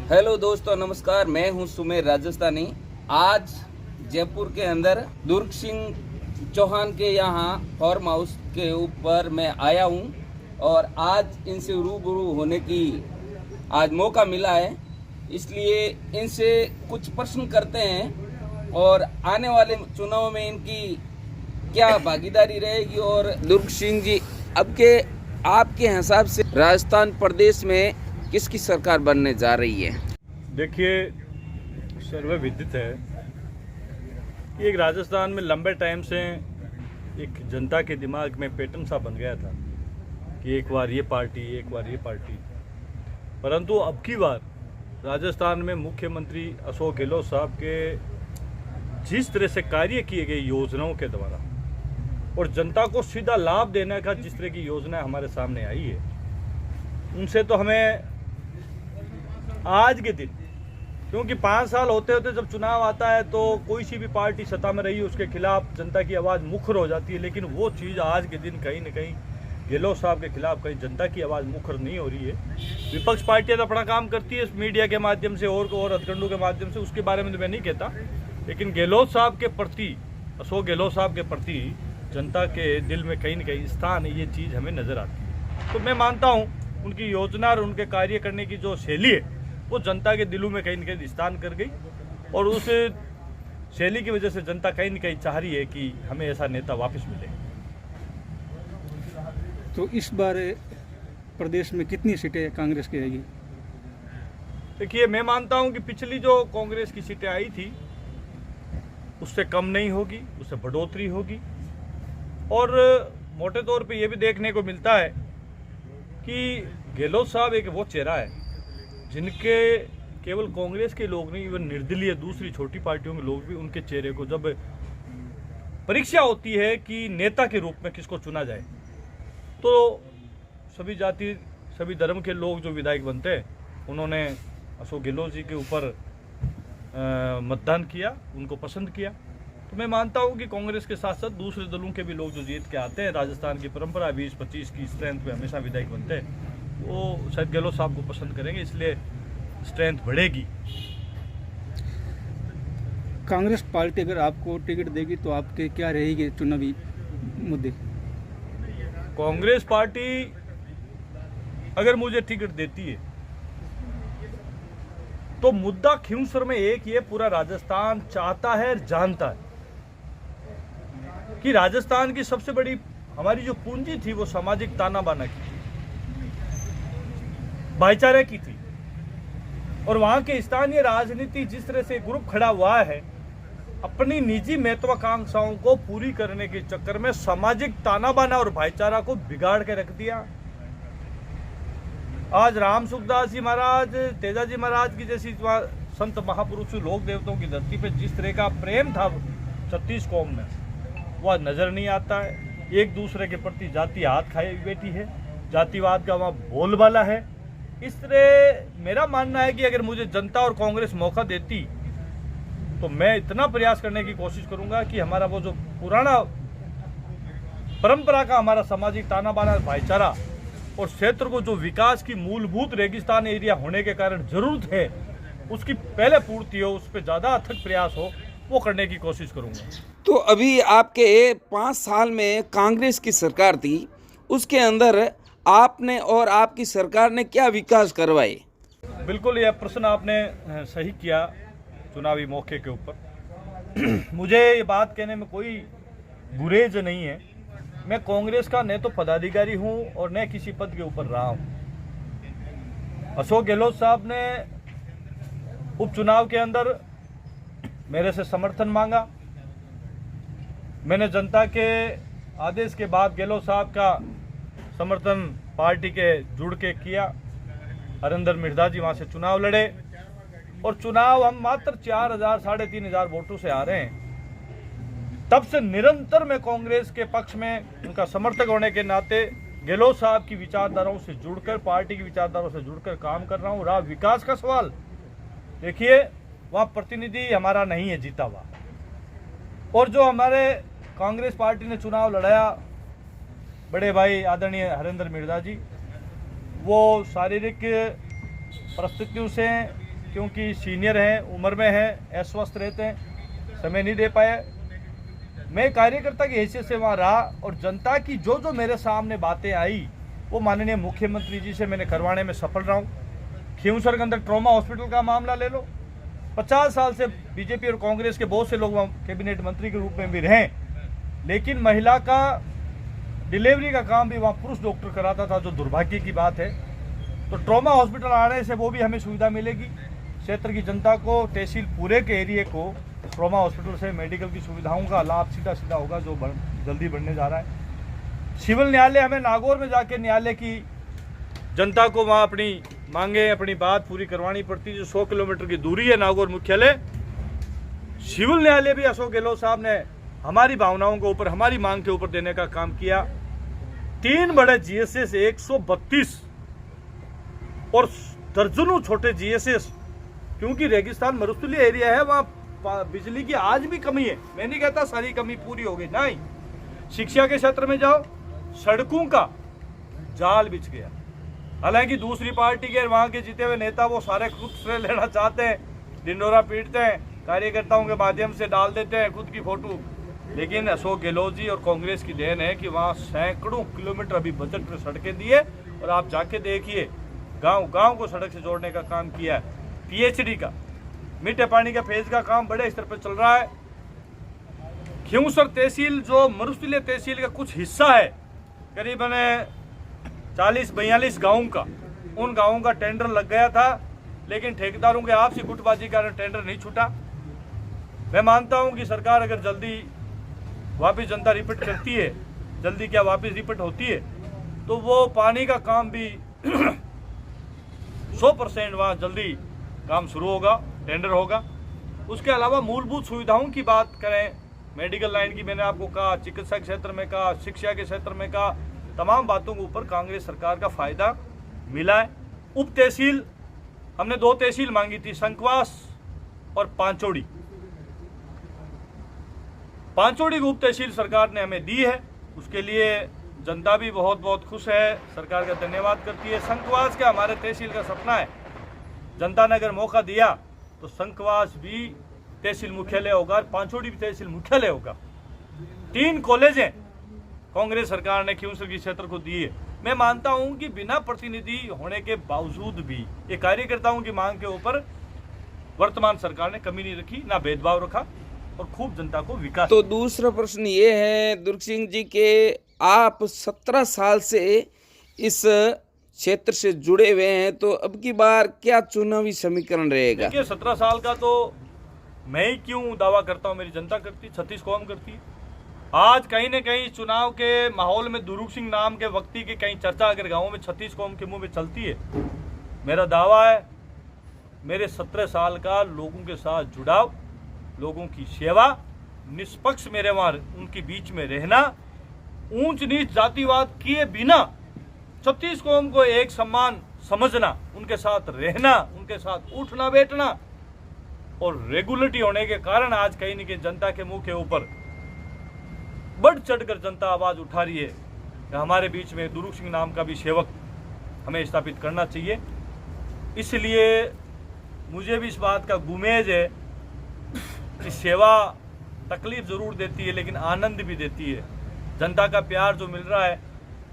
Hello दोस्तों, नमस्कार। मैं हूं सुमेर राजस्थानी। आज जयपुर के अंदर दुर्ग सिंह चौहान के यहाँ फार्म हाउस के ऊपर मैं आया हूं और आज इनसे रूबरू होने की आज मौका मिला है, इसलिए इनसे कुछ प्रश्न करते हैं और आने वाले चुनाव में इनकी क्या भागीदारी रहेगी। और दुर्ग सिंह जी, अब के आपके हिसाब से राजस्थान प्रदेश में किसकी सरकार बनने जा रही है? देखिए, सर्वविदित है कि एक राजस्थान में लंबे टाइम से एक जनता के दिमाग में पैटर्न सा बन गया था कि एक बार ये पार्टी, एक बार ये पार्टी। परंतु अब की बार राजस्थान में मुख्यमंत्री अशोक गहलोत साहब के जिस तरह से कार्य किए गए योजनाओं के द्वारा और जनता को सीधा लाभ देने का जिस तरह की योजना हमारे सामने आई है, उनसे तो हमें आज के दिन, क्योंकि 5 साल होते होते जब चुनाव आता है तो कोई सी भी पार्टी सत्ता में रही उसके खिलाफ जनता की आवाज़ मुखर हो जाती है, लेकिन वो चीज़ आज के दिन कहीं न कहीं गहलोत साहब के खिलाफ कहीं जनता की आवाज़ मुखर नहीं हो रही है। विपक्ष पार्टियां तो अपना काम करती है मीडिया के माध्यम से और हथकंडों के माध्यम से, उसके बारे में तो मैं नहीं कहता, लेकिन गहलोत साहब के प्रति, अशोक गहलोत साहब के प्रति जनता के दिल में कहीं न कहीं स्थान है, ये चीज़ हमें नज़र आती है। तो मैं मानता हूँ उनकी योजना और उनके कार्य करने की जो शैली है वो जनता के दिलों में कहीं न कहीं स्थान कर गई और उस शैली की वजह से जनता कहीं न कहीं चाह रही है कि हमें ऐसा नेता वापस मिले। तो इस बार प्रदेश में कितनी सीटें कांग्रेस की रहेगी? देखिए, मैं मानता हूं कि पिछली जो कांग्रेस की सीटें आई थी उससे कम नहीं होगी, उससे बढ़ोतरी होगी। और मोटे तौर पे ये भी देखने को मिलता है कि गहलोत साहब एक वो चेहरा है जिनके केवल कांग्रेस के लोग नहीं, इवन निर्दलीय दूसरी छोटी पार्टियों के लोग भी उनके चेहरे को, जब परीक्षा होती है कि नेता के रूप में किसको चुना जाए, तो सभी जाति सभी धर्म के लोग जो विधायक बनते हैं उन्होंने अशोक गहलोत जी के ऊपर मतदान किया, उनको पसंद किया। तो मैं मानता हूं कि कांग्रेस के साथ साथ दूसरे दलों के भी लोग जो जीत के आते हैं, राजस्थान की परंपरा 20-25 की स्ट्रेंथ पे हमेशा विधायक बनते हैं, वो शायद गहलोत साहब को पसंद करेंगे, इसलिए स्ट्रेंथ बढ़ेगी। कांग्रेस पार्टी अगर आपको टिकट देगी तो आपके क्या रहेगी चुनावी मुद्दे? कांग्रेस पार्टी अगर मुझे टिकट देती है तो मुद्दा खिंसर में एक ये पूरा राजस्थान चाहता है, जानता है कि राजस्थान की सबसे बड़ी हमारी जो पूंजी थी वो सामाजिक ताना बाना की थी, भाईचारे की थी। और वहां के स्थानीय राजनीति जिस तरह से ग्रुप खड़ा हुआ है, अपनी निजी महत्वाकांक्षाओं को पूरी करने के चक्कर में सामाजिक ताना बाना और भाईचारा को बिगाड़ के रख दिया। आज राम सुखदास जी महाराज, तेजाजी महाराज की जैसी संत महापुरुषों, लोक देवताओं की धरती पे जिस तरह का प्रेम था 36 कौम में, वह नजर नहीं आता है। एक दूसरे के प्रति जाति हाथ खाई बैठी है, जातिवाद का वहाँ बोलबाला है। इस तरह मेरा मानना है कि अगर मुझे जनता और कांग्रेस मौका देती तो मैं इतना प्रयास करने की कोशिश करूंगा कि हमारा वो जो पुराना परंपरा का हमारा सामाजिक ताना बाना, भाईचारा और क्षेत्र को जो विकास की मूलभूत रेगिस्तान एरिया होने के कारण जरूरत है, उसकी पहले पूर्ति हो, उस पर ज़्यादा अथक प्रयास हो, वो करने की कोशिश करूंगा। तो अभी आपके 5 साल में कांग्रेस की सरकार थी, उसके अंदर आपने और आपकी सरकार ने क्या विकास करवाए? बिल्कुल, यह प्रश्न आपने सही किया चुनावी मौके के ऊपर। मुझे ये बात कहने में कोई गुरेज नहीं है। मैं कांग्रेस का न तो पदाधिकारी हूं और न किसी पद के ऊपर रहा हूं। अशोक गहलोत साहब ने उपचुनाव के अंदर मेरे से समर्थन मांगा। मैंने जनता के आदेश के बाद गहलोत साहब का समर्थन पार्टी के जुड़ के किया। हरेंद्र मिर्धा जी वहां से चुनाव लड़े और चुनाव हम मात्र 4,000 साढ़े 3,000 वोटों से आ रहे हैं। तब से निरंतर मैं कांग्रेस के पक्ष में उनका समर्थक होने के नाते गहलोत साहब की विचारधाराओं से जुड़कर, पार्टी की विचारधाराओं से जुड़कर काम कर रहा हूं। रहा विकास का सवाल, देखिए वहां प्रतिनिधि हमारा नहीं है जीता हुआ, और जो हमारे कांग्रेस पार्टी ने चुनाव लड़ाया, बड़े भाई आदरणीय हरेंद्र मिर्धा जी, वो शारीरिक परिस्थितियों से क्योंकि सीनियर हैं, उम्र में हैं, अस्वस्थ रहते हैं, समय नहीं दे पाए। मैं कार्यकर्ता की हैसियत से वहाँ रहा और जनता की जो जो मेरे सामने बातें आई वो माननीय मुख्यमंत्री जी से मैंने करवाने में सफल रहा हूँ। खींवसर के अंदर ट्रॉमा हॉस्पिटल का मामला ले लो, 50 साल से बीजेपी और कांग्रेस के बहुत से लोग वहाँ कैबिनेट मंत्री के रूप में भी रहे, लेकिन महिला का डिलीवरी का काम भी वहाँ पुरुष डॉक्टर कराता था, जो दुर्भाग्य की बात है। तो ट्रॉमा हॉस्पिटल आने से वो भी हमें सुविधा मिलेगी। क्षेत्र की जनता को, तहसील पूरे के एरिए को ट्रॉमा हॉस्पिटल से मेडिकल की सुविधाओं का लाभ सीधा सीधा होगा, जो जल्दी बढ़ने जा रहा है। सिविल न्यायालय, हमें नागौर में जाके न्यायालय की जनता को वहाँ अपनी मांगे, अपनी बात पूरी करवानी पड़ती है, जो 100 किलोमीटर की दूरी है नागौर मुख्यालय। सिविल न्यायालय भी अशोक गहलोत साहब ने हमारी भावनाओं के ऊपर, हमारी मांग के ऊपर देने का काम किया। 3 बड़े जीएसएस, 132 और दर्जनों छोटे जीएसएस, क्योंकि रेगिस्तान मरुस्थलीय एरिया है, वहाँ बिजली की आज भी कमी है। मैं नहीं कहता सारी कमी पूरी हो गई, नहीं। शिक्षा के क्षेत्र में जाओ, सड़कों का जाल बिछ गया। हालांकि दूसरी पार्टी के वहाँ के जीते हुए नेता वो सारे खुद श्रेय लेना चाहते हैं, ढिंडोरा पीटते हैं, कार्यकर्ताओं के माध्यम से डाल देते हैं खुद की फोटो। लेकिन अशोक गहलोत जी और कांग्रेस की देन है कि वहाँ सैकड़ों किलोमीटर अभी बजट में सड़कें दी है, और आप जाके देखिए गांव गांव को सड़क से जोड़ने का काम किया है। पीएचडी का, मीठे पानी का फेज का काम बड़े स्तर पर चल रहा है। खींवसर तहसील जो मरुस्थलीय तहसील का कुछ हिस्सा है, करीबन 40-42 गाँव का, उन गाँवों का टेंडर लग गया था, लेकिन ठेकेदारों के आपसी गुटबाजी के कारण टेंडर नहीं छूटा। मैं मानता हूं कि सरकार अगर जल्दी वापस जनता रिपीट करती है, जल्दी क्या वापस रिपीट होती है, तो वो पानी का काम भी 100% वहाँ जल्दी काम शुरू होगा, टेंडर होगा। उसके अलावा मूलभूत सुविधाओं की बात करें, मेडिकल लाइन की मैंने आपको कहा, चिकित्सा क्षेत्र में कहा, शिक्षा के क्षेत्र में कहा, तमाम बातों के ऊपर कांग्रेस सरकार का फायदा मिला है। उप तहसील, हमने 2 तहसील मांगी थी, संकवास और पांचोड़ी। पांचोड़ी की उप तहसील सरकार ने हमें दी है, उसके लिए जनता भी बहुत बहुत खुश है, सरकार का धन्यवाद करती है। संकवास का हमारे तहसील का सपना है, जनता ने अगर मौका दिया तो संकवास भी तहसील मुख्यालय होगा, पांचोड़ी भी तहसील मुख्यालय होगा। 3 कॉलेज हैं कांग्रेस सरकार ने खींवसर की क्षेत्र को दिए। मैं मानता हूं कि बिना प्रतिनिधि होने के बावजूद भी ये कार्यकर्ताओं की मांग के ऊपर वर्तमान सरकार ने कमी नहीं रखी, ना भेदभाव रखा, और खूब जनता को विकास। तो दूसरा प्रश्न ये है दुर्ग सिंह जी के, आप 17 साल से इस क्षेत्र से जुड़े हुए हैं, तो अब की बार क्या चुनावी समीकरण रहेगा? देखिए, 17 साल का तो मैं ही क्यों दावा करता हूँ, मेरी जनता करती, 36 कौम करती है। आज कहीं न कहीं चुनाव के माहौल में दुर्ग सिंह नाम के व्यक्ति की कहीं चर्चा अगर गाँव में 36 कौम के मुंह में चलती है, मेरा दावा है मेरे 17 साल का लोगों के साथ जुड़ाव, लोगों की सेवा, निष्पक्ष मेरे वहाँ उनके बीच में रहना, ऊंच नीच जातिवाद किए बिना 36 कौम को एक सम्मान समझना, उनके साथ रहना, उनके साथ उठना बैठना, और रेगुलरिटी होने के कारण आज कहीं न कहीं जनता के मुंह के ऊपर बढ़ चढ़कर जनता आवाज उठा रही है कि हमारे बीच में दुर्ग सिंह नाम का भी सेवक हमें स्थापित करना चाहिए। इसलिए मुझे भी इस बात का गुमेज है कि सेवा तकलीफ जरूर देती है, लेकिन आनंद भी देती है। जनता का प्यार जो मिल रहा है,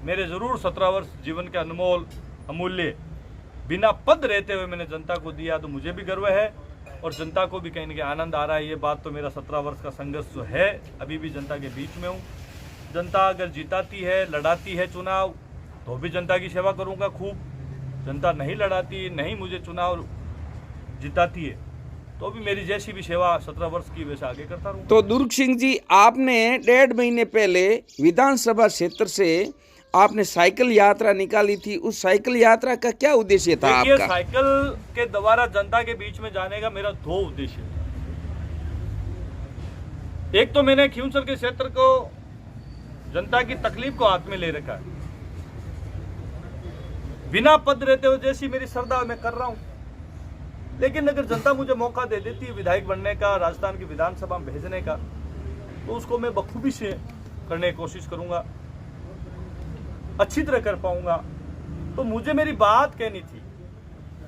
मेरे जरूर 17 वर्ष जीवन के अनमोल अमूल्य बिना पद रहते हुए मैंने जनता को दिया, तो मुझे भी गर्व है और जनता को भी कहीं न कहीं आनंद आ रहा है। ये बात तो मेरा 17 वर्ष का संघर्ष जो है, अभी भी जनता के बीच में हूँ। जनता अगर जिताती है, लड़ाती है चुनाव, तो भी जनता की सेवा करूँगा खूब। जनता नहीं लड़ाती, नहीं मुझे चुनाव जिताती है, तो भी मेरी जैसी भी सेवा 17 वर्ष की वैसे आगे करता रहूँगा। तो दुर्ग सिंह जी, आपने 1.5 महीने पहले विधानसभा क्षेत्र से आपने साइकिल यात्रा निकाली थी, उस साइकिल यात्रा का क्या उद्देश्य था आपका? साइकिल के द्वारा जनता के बीच में जाने का मेरा 2 उद्देश्य है। एक तो मैंने खींवसर के क्षेत्र को, जनता की तकलीफ को हाथ में ले रखा है, बिना पद रहते हुए जैसी मेरी श्रद्धा मैं कर रहा हूं। लेकिन अगर जनता मुझे मौका दे देती है विधायक बनने का, राजस्थान की विधानसभा में भेजने का, तो उसको मैं बखूबी से करने की कोशिश करूंगा, अच्छी तरह कर पाऊंगा। तो मुझे मेरी बात कहनी थी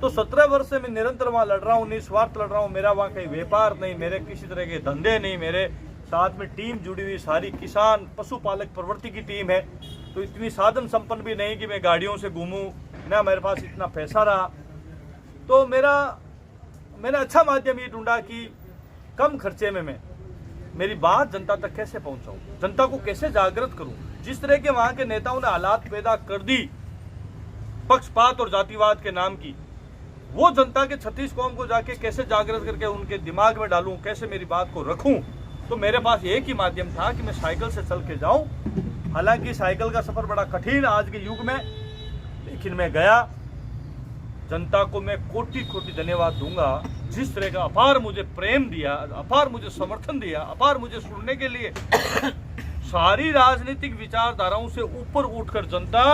तो 17 वर्ष से मैं निरंतर वहाँ लड़ रहा हूँ, निस्वार्थ लड़ रहा हूँ। मेरा वहाँ कहीं व्यापार नहीं, मेरे किसी तरह के धंधे नहीं, मेरे साथ में टीम जुड़ी हुई सारी किसान पशुपालक प्रवृत्ति की टीम है। तो इतनी साधन संपन्न भी नहीं कि मैं गाड़ियों से घूमूं, ना मेरे पास इतना पैसा रहा। तो मैंने अच्छा माध्यम ये ढूंढा कि कम खर्चे में मैं मेरी बात जनता तक कैसे पहुंचाऊं, जनता को कैसे जागृत करूं। जिस तरह के वहां के नेताओं ने हालात पैदा कर दी पक्षपात और जातिवाद के नाम की, वो जनता के 36 कौम को जाके कैसे जागृत करके उनके दिमाग में डालूं, कैसे मेरी बात को रखूं। तो मेरे पास एक ही माध्यम था कि मैं साइकिल से चल के जाऊं। हालांकि साइकिल का सफर बड़ा कठिन आज के युग में, लेकिन मैं गया। जनता को मैं कोटि कोटि धन्यवाद दूंगा, जिस तरह का अपार मुझे प्रेम दिया, अपार मुझे समर्थन दिया, अपार मुझे सुनने के लिए सारी राजनीतिक विचारधाराओं से ऊपर उठकर जनता,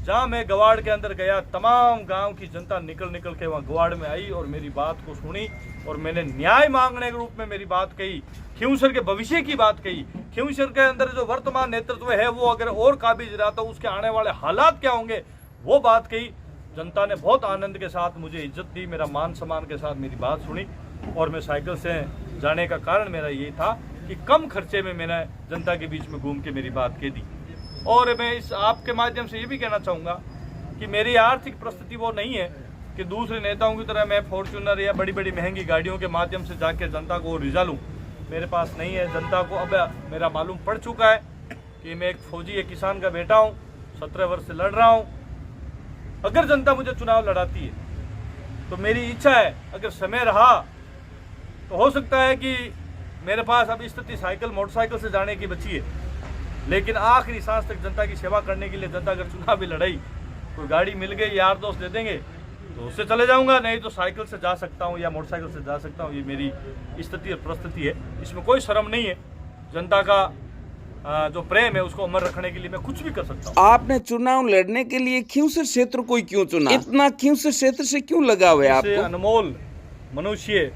जहां मैं गवाड़ के अंदर गया, तमाम गांव की जनता निकल के वहां गवाड़ में आई और मेरी बात को सुनी। और मैंने न्याय मांगने के रूप में मेरी बात कही, खिंवसर के भविष्य की बात कही, खिंवसर के अंदर जो वर्तमान नेतृत्व है वो अगर और काबिज रहा तो उसके आने वाले हालात क्या होंगे, वो बात कही। जनता ने बहुत आनंद के साथ मुझे इज्जत दी, मेरा मान सम्मान के साथ मेरी बात सुनी। और मैं साइकिल से जाने का कारण मेरा ये था कि कम खर्चे में मैंने जनता के बीच में घूम के मेरी बात कह दी। और मैं इस आपके माध्यम से ये भी कहना चाहूँगा कि मेरी आर्थिक परिस्थिति वो नहीं है कि दूसरे नेताओं की तरह मैं फॉर्च्यूनर या बड़ी बड़ी महंगी गाड़ियों के माध्यम से जाके जनता को रिझा लूँ। मेरे पास नहीं है। जनता को अब मेरा मालूम पड़ चुका है कि मैं एक फौजी, एक किसान का बेटा हूँ, 17 वर्ष से लड़ रहा हूँ। अगर जनता मुझे चुनाव लड़ाती है तो मेरी इच्छा है, अगर समय रहा तो हो सकता है कि मेरे पास अब स्थिति साइकिल मोटरसाइकिल से जाने की बची है, लेकिन आखिरी सांस तक जनता की सेवा करने के लिए जनता अगर चुनाव भी लड़ाई, कोई गाड़ी मिल गई, यार दोस्त दे देंगे तो उससे चले जाऊंगा, नहीं तो साइकिल से जा सकता हूं या मोटरसाइकिल से जा सकता हूं। ये मेरी स्थिति और परिस्थिति है, इसमें कोई शर्म नहीं है। जनता का जो प्रेम है उसको अमर रखने के लिए मैं कुछ भी कर सकता हूं। आपने चुनाव लड़ने के लिए खिंवसर क्षेत्र को क्यों चुना? इतना खिंवसर क्षेत्र से क्यों लगाव है आपको? अनमोल मनुष्य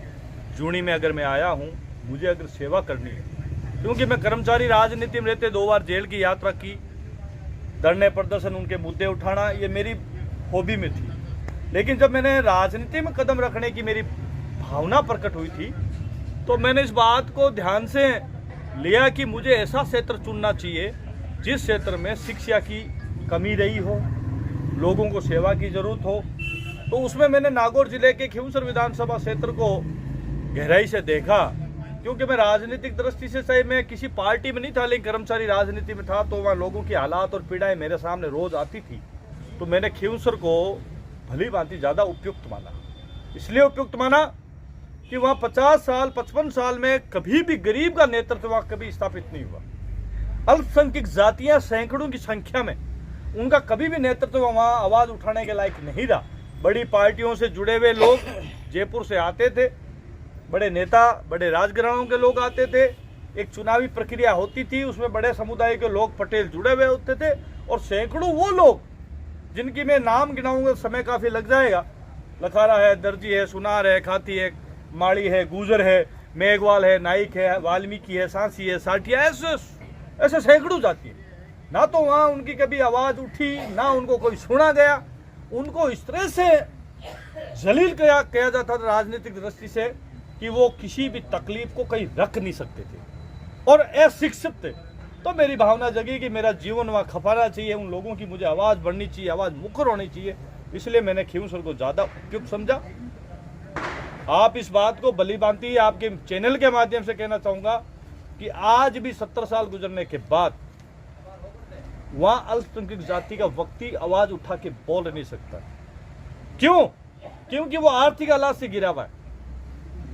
जूनी में अगर मैं आया हूँ, मुझे अगर सेवा करनी है, क्योंकि मैं कर्मचारी राजनीति में रहते 2 बार जेल की यात्रा की, धरने प्रदर्शन, उनके मुद्दे उठाना, ये मेरी हॉबी में थी। लेकिन जब मैंने राजनीति में कदम रखने की मेरी भावना प्रकट हुई थी तो मैंने इस बात को ध्यान से लिया कि मुझे ऐसा क्षेत्र चुनना चाहिए जिस क्षेत्र में शिक्षा की कमी रही हो, लोगों को सेवा की जरूरत हो। तो उसमें मैंने नागौर जिले के खिंवसर विधानसभा क्षेत्र को गहराई से देखा, क्योंकि मैं राजनीतिक दृष्टि से सही मैं किसी पार्टी में नहीं था, लेकिन कर्मचारी राजनीति में था, तो वहाँ लोगों की हालात और पीड़ाएं मेरे सामने रोज आती थी। तो मैंने खिंवसर को भली भांति ज़्यादा उपयुक्त माना। इसलिए उपयुक्त माना कि वहाँ 50 साल 55 साल में कभी भी गरीब का नेतृत्व वहाँ कभी स्थापित नहीं हुआ। अल्पसंख्यक जातियाँ सैकड़ों की संख्या में, उनका कभी भी नेतृत्व वहाँ आवाज़ उठाने के लायक नहीं रहा। बड़ी पार्टियों से जुड़े हुए लोग जयपुर से आते थे, बड़े नेता, बड़े राजघरानों के लोग आते थे, एक चुनावी प्रक्रिया होती थी, उसमें बड़े समुदाय के लोग पटेल जुड़े हुए होते थे, और सैकड़ों वो लोग जिनकी मैं नाम गिनाऊंगा समय काफ़ी लग जाएगा। लखारा है, दर्जी है, सुनार है, खाती है, माड़ी है, गुजर है, मेघवाल है, नाइक है, वाल्मीकि है, सांसी है, साठिया, ऐसे सैकड़ों जाती है। ना तो वहाँ उनकी कभी आवाज़ उठी, ना उनको कोई सुना गया। उनको इस तरह से जलील किया जाता था राजनीतिक दृष्टि से कि वो किसी भी तकलीफ को कहीं रख नहीं सकते थे और अशिक्षित थे। तो मेरी भावना जगी कि मेरा जीवन वहाँ खपाना चाहिए, उन लोगों की मुझे आवाज़ बढ़नी चाहिए, आवाज़ मुखर होनी चाहिए। इसलिए मैंने खिंवसर को ज़्यादा उपयुक्त समझा। आप इस बात को भली भांति आपके चैनल के माध्यम से कहना चाहूँगा कि आज भी 70 साल गुजरने के बाद वहाँ अल्पसंख्यक जाति का व्यक्ति आवाज़ उठा के बोल नहीं सकता। क्यों? क्योंकि वो आर्थिक हालात से गिरा हुआ है।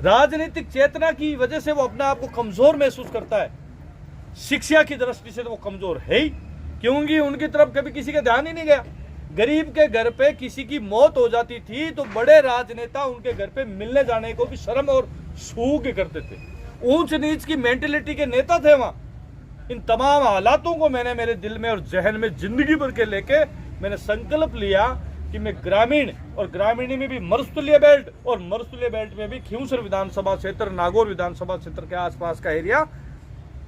राजनीतिक चेतना की वजह से वो अपने आप को कमजोर महसूस करता है। शिक्षा की दृष्टि से तो वो कमजोर है ही, क्योंकि उनकी तरफ कभी किसी का ध्यान ही नहीं गया। गरीब के घर पे किसी की मौत हो जाती थी तो बड़े राजनेता उनके घर पे मिलने जाने को भी शर्म और सूग करते थे। ऊंच नीच की मेंटेलिटी के नेता थे वहां। इन तमाम हालातों को मैंने मेरे दिल में और जहन में जिंदगी भर के लेके मैंने संकल्प लिया कि मैं ग्रामीण और ग्रामीणी में भी मरुस्थलीय बेल्ट और मरुस्थलीय बेल्ट में भी खिंवसर विधानसभा क्षेत्र, नागौर विधानसभा क्षेत्र के आसपास का एरिया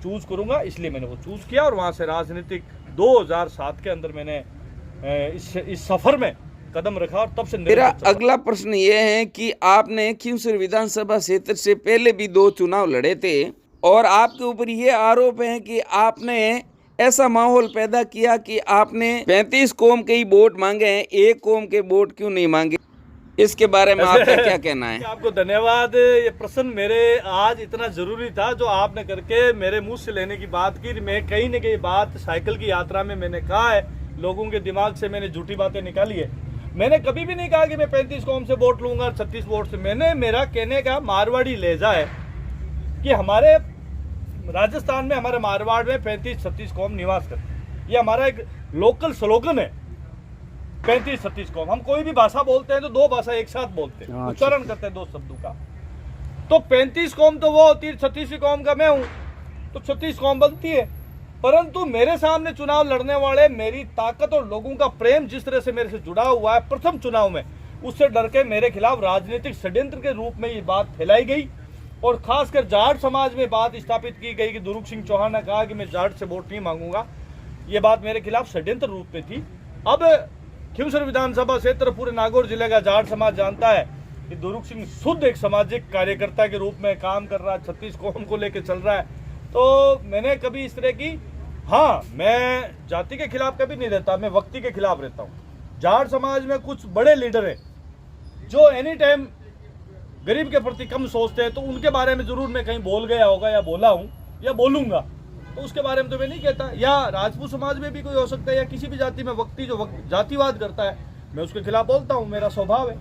चूज करूंगा। इसलिए मैंने वो चूज किया और वहां से राजनीतिक 2007 के अंदर मैंने इस सफर में कदम रखा और तब से मेरा निरंतर चला। अगला प्रश्न ये है कि आपने खींवसर विधानसभा क्षेत्र से पहले भी 2 चुनाव लड़े थे और आपके ऊपर ये आरोप है कि आपने ऐसा माहौल पैदा किया कि आपने 35 कौम के ही वोट मांगे हैं, एक कौम के वोट क्यों नहीं मांगे? इसके बारे में आपका क्या कहना है? आपको धन्यवाद। ये प्रश्न मेरे आज इतना जरूरी था जो आपने करके मेरे मुंह से लेने की बात की। मैं कहीं न कहीं बात साइकिल की यात्रा में मैंने कहा है, लोगों के दिमाग से मैंने झूठी बातें निकाली है। मैंने कभी भी नहीं कहा कि मैं 35 कौम से वोट लूंगा 36 वोट से। मेरा कहने का मारवाड़ी लहजा है कि हमारे राजस्थान में, हमारे मारवाड़ में 35-36 कौम निवास करते हैं। ये हमारा एक लोकल स्लोगन है, 35-36 कौम। हम कोई भी भाषा बोलते हैं तो 2 भाषा एक साथ बोलते हैं, उच्चारण करते हैं 2 शब्दों का। तो 35 कौम तो वो होती है, 36वीं कौम का मैं हूं, तो 36 कौम बनती है। परंतु मेरे सामने चुनाव लड़ने वाले, मेरी ताकत और लोगों का प्रेम जिस तरह से मेरे से जुड़ा हुआ है प्रथम चुनाव में, उससे डर के मेरे खिलाफ राजनीतिक षड्यंत्र के रूप में ये बात फैलाई गई और खासकर जाट समाज में बात स्थापित की गई कि दुरुक सिंह चौहान ने कहा कि मैं जाट से वोट नहीं मांगूंगा। ये बात मेरे खिलाफ षड्यंत्र रूप में थी। अब खींवसर विधानसभा क्षेत्र पूरे नागौर जिले का जाट समाज जानता है कि दुरुक सिंह शुद्ध एक सामाजिक कार्यकर्ता के रूप में काम कर रहा है, 36 कौम को लेकर चल रहा है। तो मैंने कभी इस तरह की, हाँ, मैं जाति के खिलाफ कभी नहीं रहता, मैं व्यक्ति के खिलाफ रहता हूँ। जाट समाज में कुछ बड़े लीडर हैं जो एनी टाइम गरीब के प्रति कम सोचते हैं, तो उनके बारे में जरूर मैं कहीं बोल गया होगा या बोला हूँ या बोलूंगा, तो उसके बारे में तो मैं नहीं कहता। या राजपूत समाज में भी कोई हो सकता है या किसी भी जाति में व्यक्ति जो जातिवाद करता है, मैं उसके खिलाफ बोलता हूँ, मेरा स्वभाव है,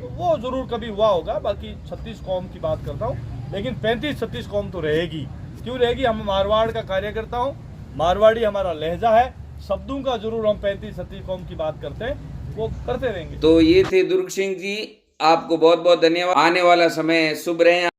तो वो जरूर कभी हुआ होगा। बाकी 36 कौम की बात करता हूँ, लेकिन 35-36 कौम तो रहेगी। क्यों रहेगी? हम मारवाड़ का कार्यकर्ता हूँ, मारवाड़ी हमारा लहजा है, शब्दों का जरूर हम 35-36 कौम की बात करते हैं, वो करते रहेंगे। तो ये थे दुर्ग सिंह जी, आपको बहुत बहुत धन्यवाद। आने वाला समय शुभ रहे।